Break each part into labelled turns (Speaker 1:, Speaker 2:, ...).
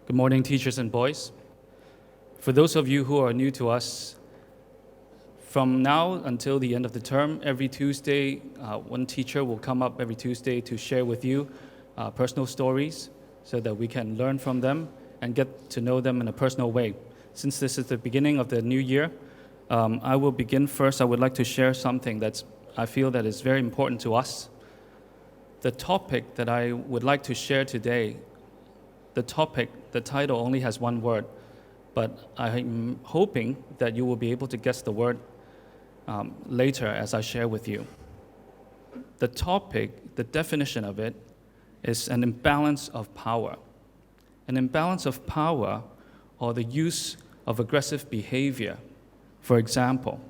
Speaker 1: Good morning, teachers and boys. For those of you who are new to us, from now until the end of the term, every Tuesday, one teacher will come up every Tuesday to share with you personal stories so that we can learn from them and get to know them in a personal way. Since this is the beginning of the new year, I will begin first. I would like to share something I feel that is very important to us. The topic that I would like to share today, the title only has one word, but I'm hoping that you will be able to guess the word later as I share with you. The topic, the definition of it, is an imbalance of power. An imbalance of power, or the use of aggressive behavior. For example,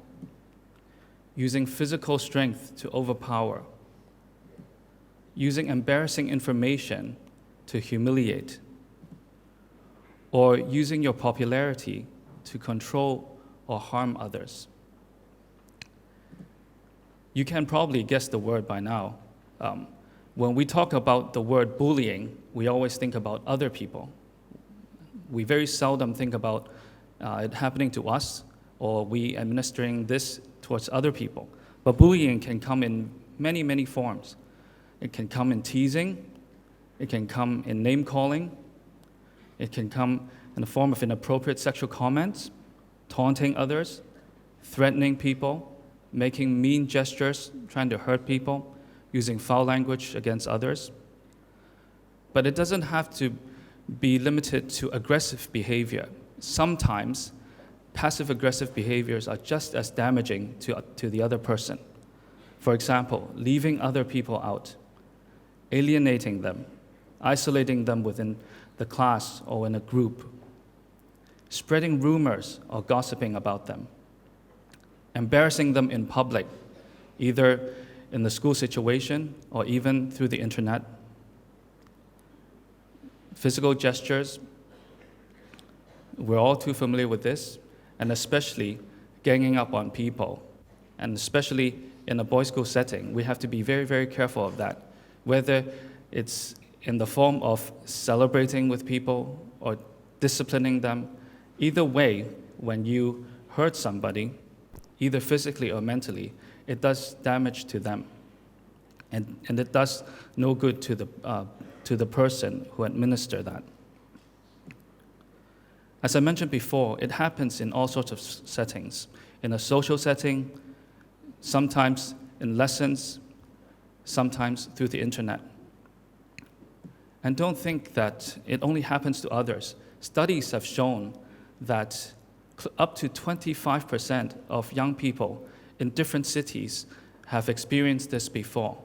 Speaker 1: using physical strength to overpower, using embarrassing information to humiliate, or using your popularity to control or harm others. You can probably guess the word by now. When we talk about the word bullying, we always think about other people. We very seldom think about it happening to us or we administering this towards other people. But bullying can come in many, many forms. It can come in teasing. It can come in name-calling. It can come in the form of inappropriate sexual comments, taunting others, threatening people, making mean gestures, trying to hurt people, using foul language against others. But it doesn't have to be limited to aggressive behavior. Sometimes passive-aggressive behaviors are just as damaging to the other person. For example, leaving other people out, alienating them, isolating them within the class or in a group, spreading rumors or gossiping about them, embarrassing them in public, either in the school situation or even through the internet. Physical gestures, we're all too familiar with this, and especially ganging up on people, and especially in a boys' school setting, we have to be very, very careful of that, whether it's in the form of celebrating with people or disciplining them. Either way, when you hurt somebody, either physically or mentally, it does damage to them. And it does no good to the person who administered that. As I mentioned before, it happens in all sorts of settings. In a social setting, sometimes in lessons, sometimes through the internet. And don't think that it only happens to others. Studies have shown that up to 25% of young people in different cities have experienced this before,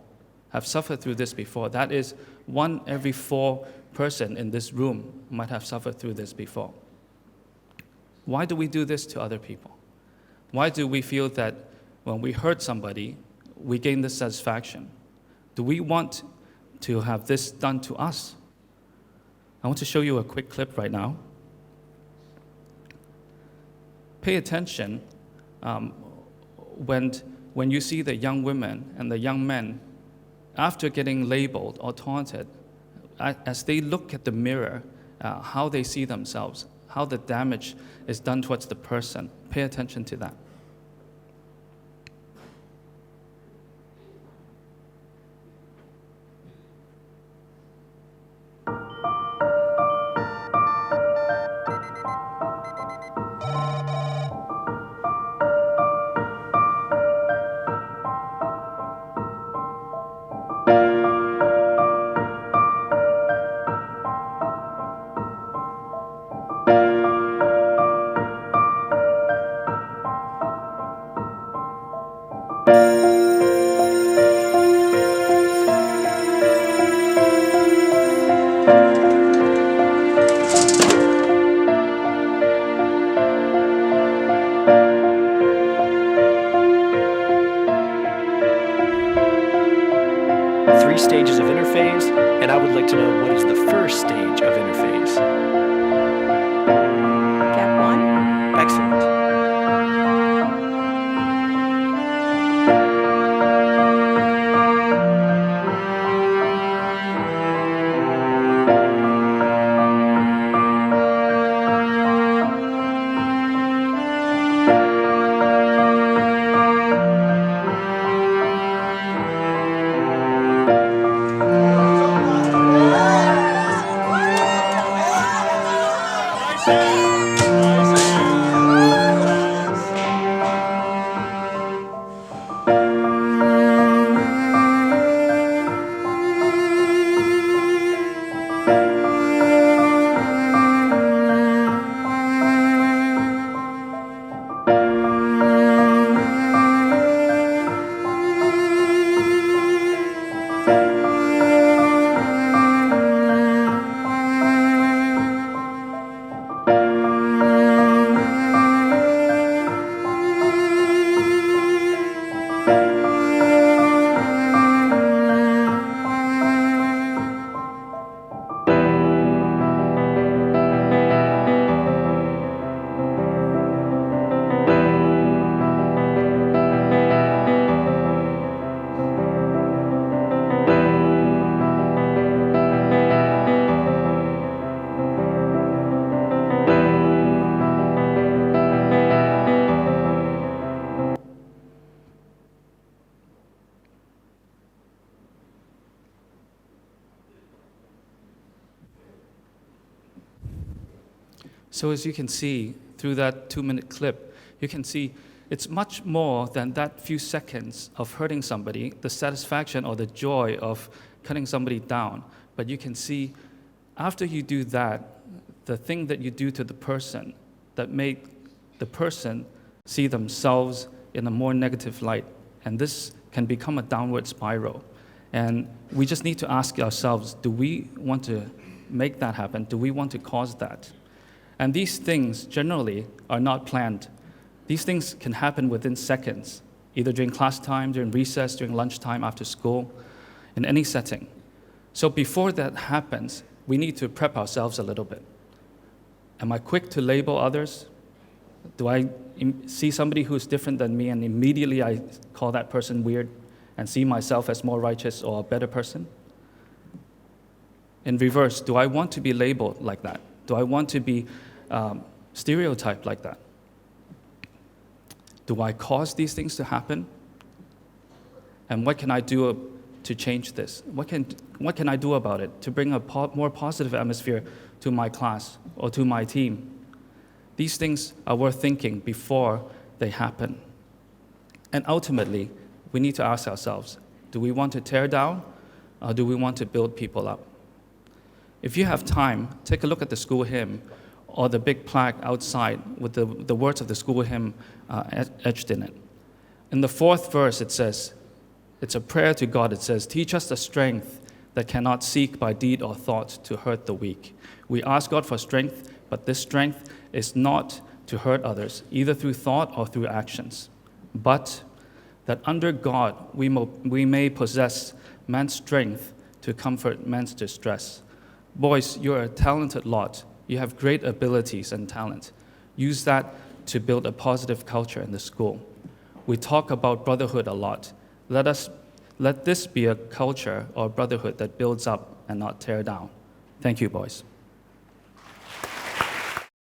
Speaker 1: have suffered through this before. That is, 1 every 4 person in this room might have suffered through this before. Why do we do this to other people? Why do we feel that when we hurt somebody, we gain this satisfaction? Do we want to have this done to us? I want to show you a quick clip right now. Pay attention when you see the young women and the young men, after getting labeled or taunted, as they look at the mirror, how they see themselves, how the damage is done towards the person. Pay attention to that.
Speaker 2: Three stages of interphase, and I would like to know what is the first stage of interphase.
Speaker 3: Gap 1.
Speaker 2: Excellent.
Speaker 1: So as you can see through that 2-minute clip, you can see it's much more than that few seconds of hurting somebody, the satisfaction or the joy of cutting somebody down. But you can see after you do that, the thing that you do to the person that made the person see themselves in a more negative light. And this can become a downward spiral. And we just need to ask ourselves, do we want to make that happen? Do we want to cause that? And these things generally are not planned. These things can happen within seconds, either during class time, during recess, during lunchtime, after school, in any setting. So before that happens, we need to prep ourselves a little bit. Am I quick to label others? Do I see somebody who's different than me and immediately I call that person weird and see myself as more righteous or a better person? In reverse, do I want to be labeled like that? Do I want to be stereotyped like that? Do I cause these things to happen? And what can I do to change this? What can I do about it to bring a more positive atmosphere to my class or to my team? These things are worth thinking before they happen. And ultimately, we need to ask ourselves, do we want to tear down or do we want to build people up? If you have time, take a look at the school hymn or the big plaque outside with the words of the school hymn etched in it. In the 4th verse, it says, it's a prayer to God. It says, teach us the strength that cannot seek by deed or thought to hurt the weak. We ask God for strength, but this strength is not to hurt others, either through thought or through actions, but that under God we may possess man's strength to comfort man's distress. Boys, you're a talented lot. You have great abilities and talent. Use that to build a positive culture in the school. We talk about brotherhood a lot. Let this be a culture or brotherhood that builds up and not tear down. Thank you, boys.